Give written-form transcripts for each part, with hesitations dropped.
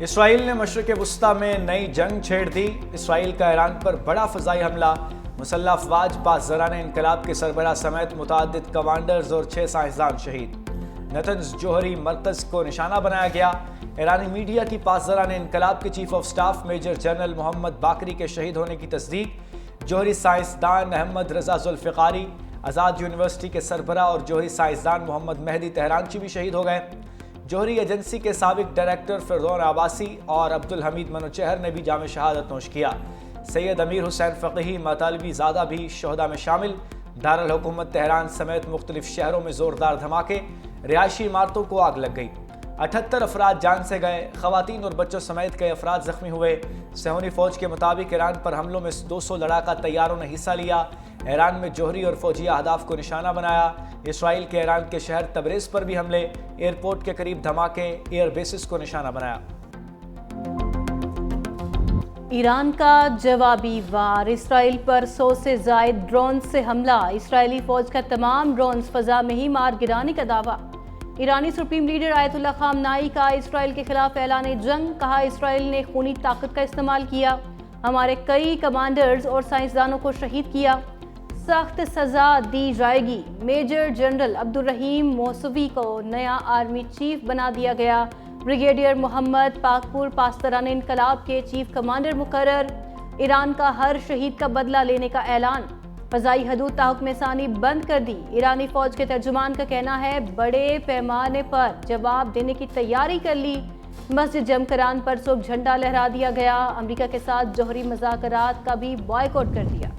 اسرائیل نے مشرق وسطی میں نئی جنگ چھیڑ دی۔ اسرائیل کا ایران پر بڑا فضائی حملہ، مسلح افواج پاسداران انقلاب کے سربراہ سمیت متعدد کمانڈرز اور 6 سائنسدان شہید۔ نتنز جوہری مرکز کو نشانہ بنایا گیا۔ ایرانی میڈیا کی پاسداران انقلاب کے chief of staff major general Mohammad Bagheri کے شہید ہونے کی تصدیق۔ جوہری سائنسدان احمد رضا ذوالفقاری، آزاد یونیورسٹی کے سربراہ اور جوہری سائنسدان محمد مہدی تہرانچی بھی شہید ہو گئے۔ جوہری ایجنسی کے سابق ڈائریکٹر فرزون عباسی اور عبدالحمید منوچہر نے بھی جام شہادت نوش کیا۔ سید امیر حسین فقیہی مطالبی زادہ بھی شہداء میں شامل۔ دارالحکومت تہران سمیت مختلف شہروں میں زوردار دھماکے، رہائشی عمارتوں کو آگ لگ گئی۔ 78 افراد جان سے گئے، خواتین اور بچوں سمیت کئی افراد زخمی ہوئے۔ صہیونی فوج کے مطابق ایران پر حملوں میں 200 لڑاکا طیاروں نے حصہ لیا۔ ایران میں جوہری اور فوجی اہداف کو نشانہ بنایا۔ اسرائیل کے ایران کے شہر تبریز پر بھی حملے، ایئرپورٹ کے قریب دھماکے، ایئر بیسز کو نشانہ بنایا۔ ایران کا جوابی وار، اسرائیل پر 100 سے زائد ڈرون سے حملہ، اسرائیلی فوج کا تمام ڈرونز فضا میں ہی مار گرانے کا دعویٰ۔ ایرانی سپریم لیڈر آیت اللہ خامنائی کا اسرائیل کے خلاف اعلان جنگ، کہا اسرائیل نے خونی طاقت کا استعمال کیا، ہمارے کئی کمانڈرز اور سائنسدانوں کو شہید کیا، سخت سزا دی جائے گی۔ میجر جنرل عبدالرحیم موسوی کو نیا آرمی چیف بنا دیا گیا۔ بریگیڈیئر محمد پاکپور پاسداران انقلاب کے چیف کمانڈر مقرر۔ ایران کا ہر شہید کا بدلہ لینے کا اعلان، فضائی حدود تحکم ثانی بند کر دی۔ ایرانی فوج کے ترجمان کا کہنا ہے بڑے پیمانے پر جواب دینے کی تیاری کر لی۔ مسجد جمکران پر صبح جھنڈا لہرا دیا گیا۔ امریکہ کے ساتھ جوہری مذاکرات کا بھی بائیکاٹ کر دیا۔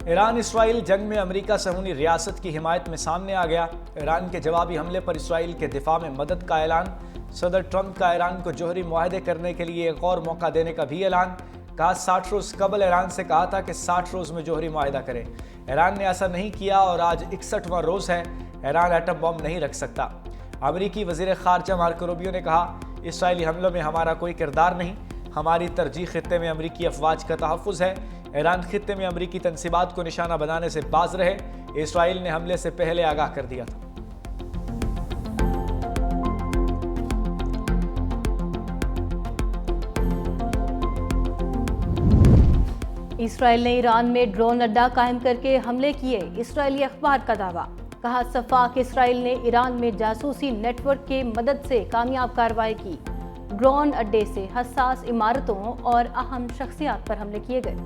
ایران اسرائیل جنگ میں امریکہ صہیونی ریاست کی حمایت میں سامنے آ گیا۔ ایران کے جوابی حملے پر اسرائیل کے دفاع میں مدد کا اعلان۔ صدر ٹرمپ کا ایران کو جوہری معاہدے کرنے کے لیے ایک اور موقع دینے کا بھی اعلان۔ کہا 60 روز قبل ایران سے کہا تھا کہ 60 روز میں جوہری معاہدہ کرے، ایران نے ایسا نہیں کیا اور آج 61واں روز ہے۔ ایران ایٹم بم نہیں رکھ سکتا۔ امریکی وزیر خارجہ مارکو روبیو نے کہا اسرائیلی حملوں میں ہمارا کوئی کردار نہیں، ہماری ترجیح خطے میں امریکی افواج کا تحفظ ہے۔ ایران خطے میں امریکی تنصیبات کو نشانہ بنانے سے باز رہے، اسرائیل نے حملے سے پہلے آگاہ کر دیا تھا۔ اسرائیل نے ایران میں ڈرون اڈا قائم کر کے حملے کیے، اسرائیلی اخبار کا دعویٰ۔ کہا صفاق اسرائیل نے ایران میں جاسوسی نیٹ ورک کے مدد سے کامیاب کارروائی کی۔ ڈرون اڈے سے حساس عمارتوں اور اہم شخصیات پر حملے کیے گئے۔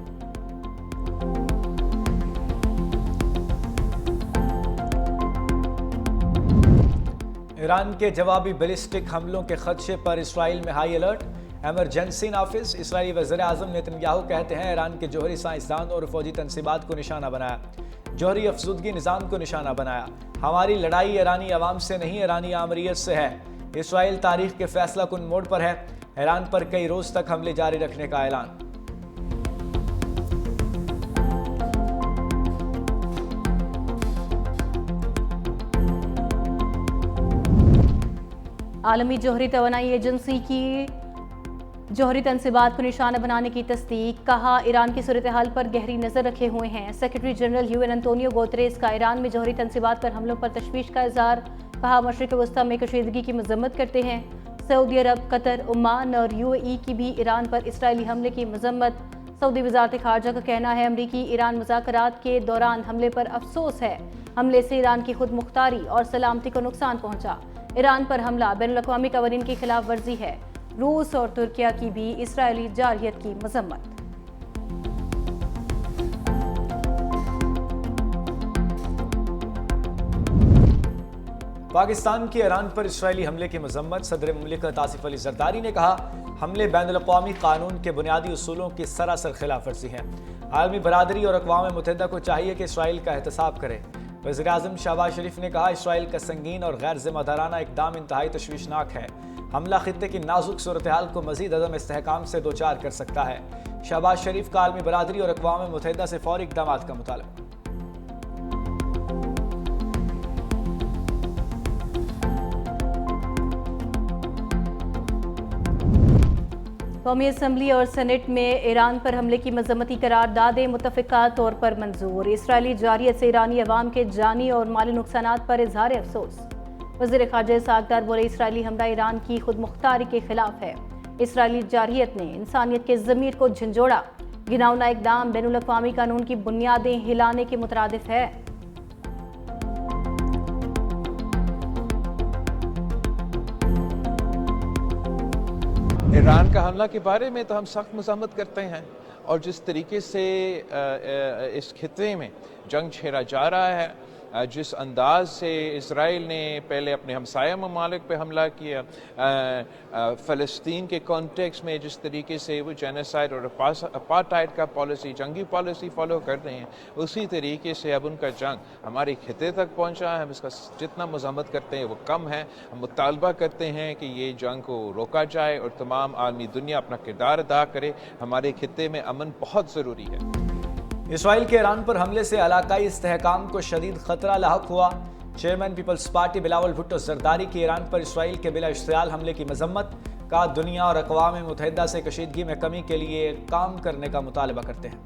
ایران کے جوابی بیلسٹک حملوں کے خدشے پر اسرائیل میں ہائی الرٹ، ایمرجنسی نافذ۔ اسرائیلی وزیر اعظم نیتنیاہو کہتے ہیں ایران کے جوہری سائنسدان اور فوجی تنصیبات کو نشانہ بنایا، جوہری افزودگی نظام کو نشانہ بنایا۔ ہماری لڑائی ایرانی عوام سے نہیں، ایرانی آمریت سے ہے۔ اسرائیل تاریخ کے فیصلہ کن موڑ پر ہے، ایران پر کئی روز تک حملے جاری رکھنے کا اعلان۔ عالمی جوہری توانائی ایجنسی کی جوہری تنصیبات کو نشانہ بنانے کی تصدیق، کہا ایران کی صورتحال پر گہری نظر رکھے ہوئے ہیں۔ Secretary general U N Antonio Guterres کا ایران میں جوہری تنصیبات پر حملوں پر تشویش کا اظہار، کہا مشرق وسطی میں کشیدگی کی مذمت کرتے ہیں۔ سعودی عرب، قطر، عمان اور یو اے ای کی بھی ایران پر اسرائیلی حملے کی مذمت۔ سعودی وزارت خارجہ کا کہنا ہے امریکی ایران مذاکرات کے دوران حملے پر افسوس ہے، حملے سے ایران کی خود مختاری اور سلامتی کو نقصان پہنچا۔ ایران پر حملہ بین الاقوامی قوانین کی خلاف ورزی ہے۔ روس اور ترکیہ کی بھی اسرائیلی جارحیت کی مذمت۔ پاکستان کی ایران پر اسرائیلی حملے کی مذمت، صدر مملکت آصف علی زرداری نے کہا حملے بین الاقوامی قانون کے بنیادی اصولوں کی سراسر خلاف ورزی ہیں۔ عالمی برادری اور اقوام متحدہ کو چاہیے کہ اسرائیل کا احتساب کرے۔ وزیر اعظم شہباز شریف نے کہا اسرائیل کا سنگین اور غیر ذمہ دارانہ اقدام انتہائی تشویشناک ہے، حملہ خطے کی نازک صورتحال کو مزید عدم استحکام سے دوچار کر سکتا ہے۔ شہباز شریف کا عالمی برادری اور اقوام متحدہ سے فوری اقدامات کا مطالبہ۔ قومی اسمبلی اور سینٹ میں ایران پر حملے کی مذمتی قراردادیں متفقہ طور پر منظور۔ اسرائیلی جارحیت سے ایرانی عوام کے جانی اور مالی نقصانات پر اظہار افسوس۔ وزیر خارجہ اسحاق ڈار بولے اسرائیلی حملہ ایران کی خود مختاری کے خلاف ہے۔ اسرائیلی جارحیت نے انسانیت کے ضمیر کو جھنجھوڑا، گھناؤنا اقدام بین الاقوامی قانون کی بنیادیں ہلانے کے مترادف ہے۔ ایران کا حملہ کے بارے میں تو ہم سخت مذمت کرتے ہیں، اور جس طریقے سے اس خطے میں جنگ چھیڑا جا رہا ہے، جس انداز سے اسرائیل نے پہلے اپنے ہمسایہ ممالک پہ حملہ کیا، فلسطین کے کانٹیکس میں جس طریقے سے وہ جینیسائیڈ اور اپارٹائڈ کا پالیسی، جنگی پالیسی فالو کر رہے ہیں، اسی طریقے سے اب ان کا جنگ ہمارے خطے تک پہنچا ہے۔ ہم اس کا جتنا مذمت کرتے ہیں وہ کم ہے۔ ہم مطالبہ کرتے ہیں کہ یہ جنگ کو روکا جائے اور تمام عالمی دنیا اپنا کردار ادا کرے۔ ہمارے خطے میں امن بہت ضروری ہے۔ اسرائیل کے ایران پر حملے سے علاقائی استحکام کو شدید خطرہ لاحق ہوا۔ Chairman peoples party Bilawal Bhutto Zardari کی ایران پر اسرائیل کے بلا اشتعال حملے کی مذمت، کہا دنیا اور اقوام متحدہ سے کشیدگی میں کمی کے لیے کام کرنے کا مطالبہ کرتے ہیں۔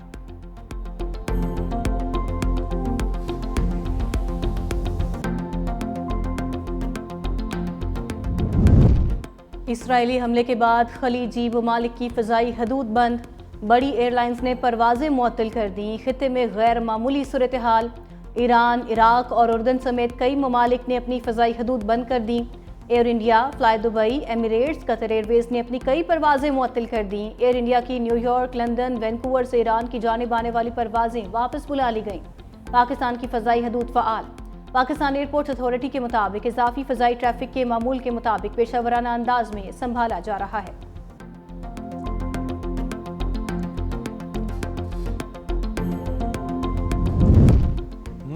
اسرائیلی حملے کے بعد خلیجی ممالک کی فضائی حدود بند، بڑی ایئر لائنز نے پروازیں معطل کر دیں۔ خطے میں غیر معمولی صورتحال، ایران، عراق اور اردن سمیت کئی ممالک نے اپنی فضائی حدود بند کر دیں۔ Air India, Fly Dubai, Emirates, Qatar Airways ویز نے اپنی کئی پروازیں معطل کر دیں۔ ایئر انڈیا کی نیو یارک، لندن، وینکوور سے ایران کی جانب آنے والی پروازیں واپس بلا لی گئیں۔ پاکستان کی فضائی حدود فعال۔ پاکستان ایئرپورٹ اتھارٹی کے مطابق اضافی فضائی ٹریفک کے معمول کے مطابق پیشہ ورانہ انداز میں سنبھالا جا رہا ہے۔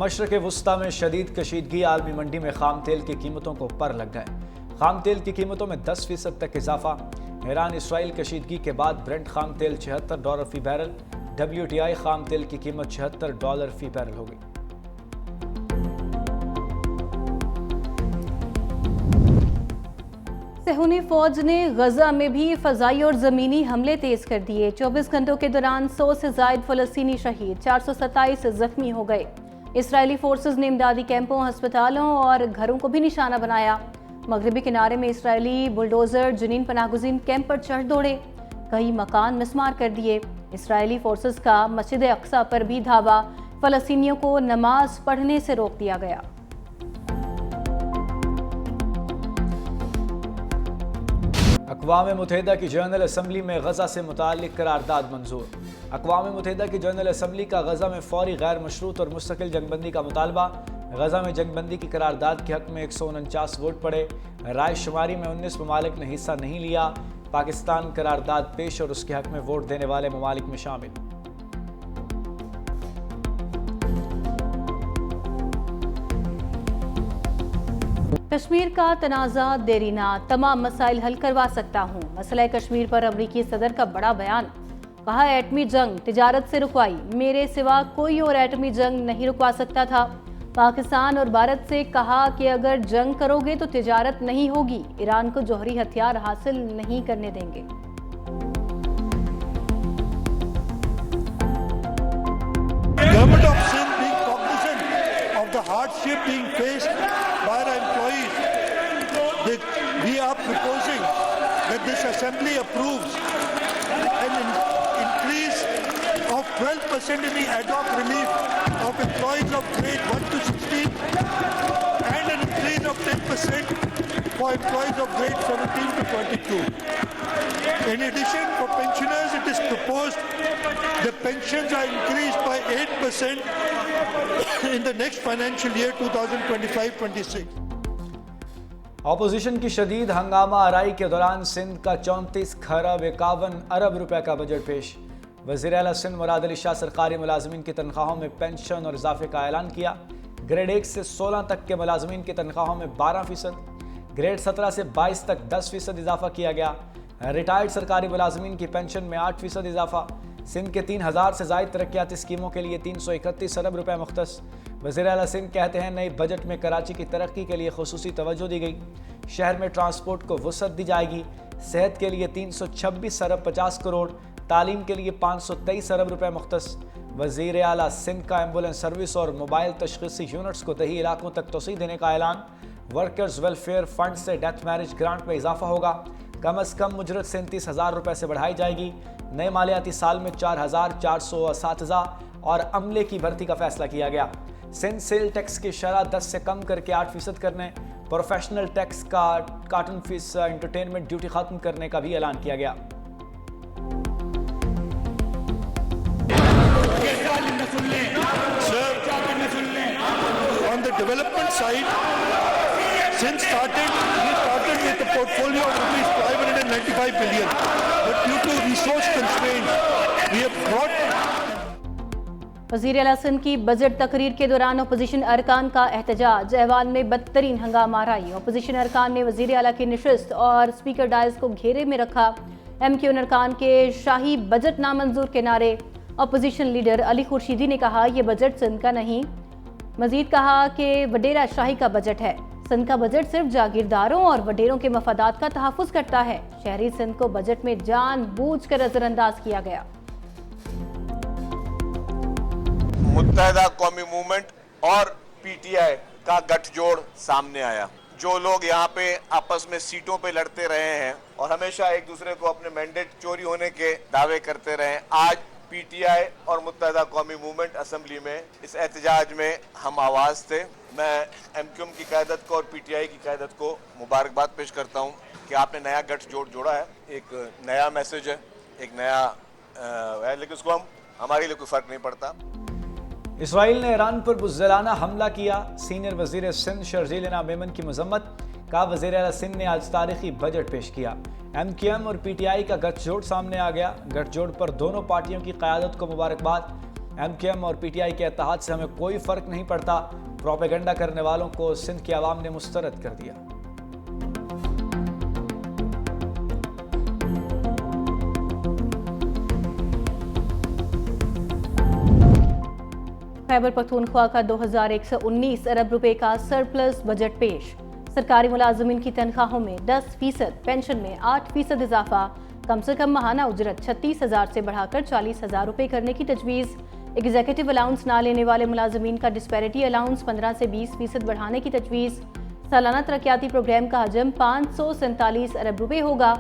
مشرق وسطی میں شدید کشیدگی، عالمی منڈی میں خام تیل کی قیمتوں کو پر لگ گئے۔ خام تیل کی قیمتوں میں 10% تک اضافہ۔ ایران اسرائیل کشیدگی کے بعد برنٹ خام تیل $76 فی بیرل، WTI خام تیل کی قیمت $76 فی بیرل ہوگی۔ صہیونی فوج نے غزہ میں بھی فضائی اور زمینی حملے تیز کر دیے۔ 24 گھنٹوں کے دوران 100 سے زائد فلسطینی شہید، 427 زخمی ہو گئے۔ اسرائیلی فورسز نے امدادی کیمپوں، ہسپتالوں اور گھروں کو بھی نشانہ بنایا۔ مغربی کنارے میں اسرائیلی بلڈوزر جنین پناہ گزین کیمپ پر چڑھ دوڑے، کئی مکان مسمار کر دیے۔ اسرائیلی فورسز کا مسجد اقصی پر بھی دھاوا، فلسطینیوں کو نماز پڑھنے سے روک دیا گیا۔ اقوام متحدہ کی جنرل اسمبلی میں غزہ سے متعلق قرارداد منظور۔ اقوام متحدہ کی جنرل اسمبلی کا غزہ میں فوری غیر مشروط اور مستقل جنگ بندی کا مطالبہ۔ غزہ میں جنگ بندی کی قرارداد کے حق میں 149 ووٹ پڑے۔ رائے شماری میں 19 ممالک نے حصہ نہیں لیا۔ پاکستان قرارداد پیش اور اس کے حق میں ووٹ دینے والے ممالک میں شامل۔ کشمیر کا تنازع دیرینہ، تمام مسائل حل کروا سکتا ہوں۔ مسئلہ کشمیر پر امریکی صدر کا بڑا بیان، کہا ایٹمی جنگ تجارت سے رکوائی، میرے سوا کوئی اور ایٹمی جنگ نہیں رکوا سکتا تھا۔ پاکستان اور بھارت سے کہا کہ اگر جنگ کرو گے تو تجارت نہیں ہوگی، ایران کو جوہری ہتھیار حاصل نہیں کرنے دیں گے۔ Government of Sindh being cognizant of the hardship being faced by our employees, we are proposing that this assembly approves an increase of 12% in the ad hoc relief of employees of grade 1 to 16 and an increase of 10% for employees of grade 17 to 22. In addition, for pensioners, it is proposed the pensions are increased by 8% in the next financial year 2025-26. Opposition کی شدید ہنگامہ آرائی کے دوران سندھ کا 34.51 روپے کا budget پیش۔ وزیر اعلیٰ سندھ مراد علی شاہ سرکاری ملازمین کی تنخواہوں میں پینشن اور اضافے کا اعلان کیا۔ گریڈ 1 سے 16 تک کے ملازمین کی تنخواہوں میں 12%، گریڈ 17 سے 22 تک 10% اضافہ کیا گیا۔ ریٹائرڈ سرکاری ملازمین کی پینشن میں 8% اضافہ۔ سندھ کے 3000 سے زائد ترقیاتی اسکیموں کے لیے 331 ارب روپے مختص۔ وزیر اعلیٰ سندھ کہتے ہیں نئے بجٹ میں کراچی کی ترقی کے لیے خصوصی توجہ دی گئی، شہر میں ٹرانسپورٹ کو وسعت دی جائے گی، صحت کے لیے 326 ارب 50 کروڑ، تعلیم کے لیے 523 ارب روپے مختص۔ وزیر اعلیٰ سندھ کا ایمبولینس سروس اور موبائل تشخیصی یونٹس کو دیہی علاقوں تک توسیع دینے کا اعلان۔ ورکرز ویلفیئر فنڈ سے ڈیتھ میرج گرانٹ میں اضافہ ہوگا۔ کم از کم اجرت 37,000 روپے سے بڑھائی جائے گی۔ نئے مالیاتی سال میں 4,400 اساتذہ اور عملے کی بھرتی کا فیصلہ کیا گیا۔ سندھ سیل ٹیکس کی شرح 10 سے کم کر کے 8% کرنے، پروفیشنل ٹیکس کا کاٹن فیس انٹرٹینمنٹ ڈیوٹی ختم کرنے کا بھی اعلان کیا گیا۔ On the development side, since we started with a portfolio of rupees 595 billion, but due to resource constraints, we have brought وزیر اعلیٰ سندھ کی بجٹ تقریر کے دوران اپوزیشن ارکان کا احتجاج، ایوان میں بدترین ہنگامہ آرائی۔ اپوزیشن ارکان نے وزیر اعلیٰ کی نشست اور اسپیکر ڈائز کو گھیرے میں رکھا۔ ایم کیو این ارکان کے شاہی بجٹ نامنظور کے نعرے۔ اپوزیشن لیڈر علی خورشیدی نے کہا یہ بجٹ سندھ کا نہیں، مزید کہا کہ وڈیرا شاہی کا بجٹ ہے۔ سندھ کا بجٹ صرف جاگیرداروں اور وڈیروں کے مفادات کا تحفظ کرتا ہے۔ شہری سندھ کو بجٹ میں جان بوجھ کر نظر انداز کیا گیا۔ متحدہ قومی موومنٹ اور پی ٹی آئی کا گٹھ جوڑ سامنے آیا۔ جو لوگ یہاں پہ آپس میں سیٹوں پہ لڑتے رہے ہیں اور ہمیشہ ایک دوسرے کو اپنے مینڈیٹ چوری ہونے کے دعوے کرتے رہے ہیں، آج پی ٹی آئی اور متحدہ قومی موومنٹ اسمبلی میں اس احتجاج میں ہم آواز تھے۔ میں ایم کیو ایم کی قیادت کو اور پی ٹی آئی کی قیادت کو مبارکباد پیش کرتا ہوں کہ آپ نے نیا گٹھ جوڑ جوڑا ہے، ایک نیا میسج ہے، ایک نیا ہے، لیکن اس کو ہمارے لیے کوئی فرق نہیں پڑتا۔ اسرائیل نے ایران پر بزدلانہ حملہ کیا، سینئر وزیر سندھ شرجیل میمن کی مذمت، کہا وزیر اعلیٰ سندھ نے آج تاریخی بجٹ پیش کیا۔ ایم کیو ایم اور پی ٹی آئی کا گٹھ جوڑ سامنے آ گیا، گٹھ جوڑ پر دونوں پارٹیوں کی قیادت کو مبارکباد۔ ایم کیو ایم اور پی ٹی آئی کے اتحاد سے ہمیں کوئی فرق نہیں پڑتا، پروپیگنڈا کرنے والوں کو سندھ کی عوام نے مسترد کر دیا۔ خیبر پختونخوا کا 2119 ارب روپے کا سرپلس بجٹ پیش۔ سرکاری ملازمین کی تنخواہوں میں 10%، پینشن میں 8% اضافہ، کم سے کم ماہانہ اجرت 36,000 سے بڑھا کر 40,000 روپے کرنے کی تجویز۔ ایگزیکٹو الاؤنس نہ لینے والے ملازمین کا ڈسپیرٹی الاؤنس 15 سے 20% بڑھانے کی تجویز۔ سالانہ ترقیاتی پروگرام کا حجم 547 ارب روپے ہوگا۔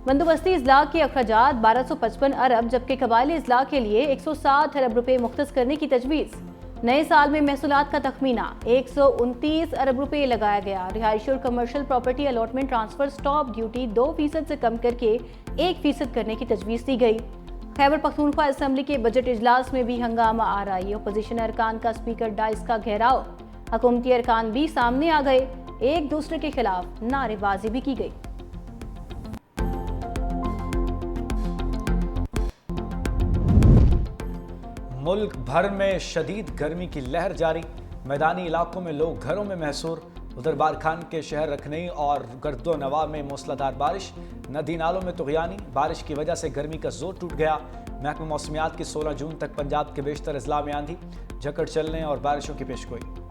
بندوبستی اضلاع کے اخراجات 1255 ارب جبکہ قبائلی اضلاع کے لیے 160 ارب روپے مختص کرنے کی تجویز۔ نئے سال میں محصولات کا تخمینہ 129 ارب روپے لگایا گیا۔ رہائشی اور commercial property allotment transfer stop duty 2% سے کم کر کے 1% کرنے کی تجویز دی گئی۔ خیبر پختونخوا اسمبلی کے بجٹ اجلاس میں بھی ہنگامہ آرائی، اپوزیشن ارکان کا اسپیکر ڈائز کا گھیراؤ، حکومتی ارکان بھی سامنے آ گئے، ایک دوسرے کے خلاف نعرے بازی بھی کی گئی۔ ملک بھر میں شدید گرمی کی لہر جاری، میدانی علاقوں میں لوگ گھروں میں محصور۔ ادھر بارکھان کے شہر رکھنئی اور گرد و نواح میں موسلادھار بارش، ندی نالوں میں طغیانی، بارش کی وجہ سے گرمی کا زور ٹوٹ گیا۔ محکمہ موسمیات کی 16 جون تک پنجاب کے بیشتر اضلاع میں آندھی، جھکڑ چلنے اور بارشوں کی پیشگوئی۔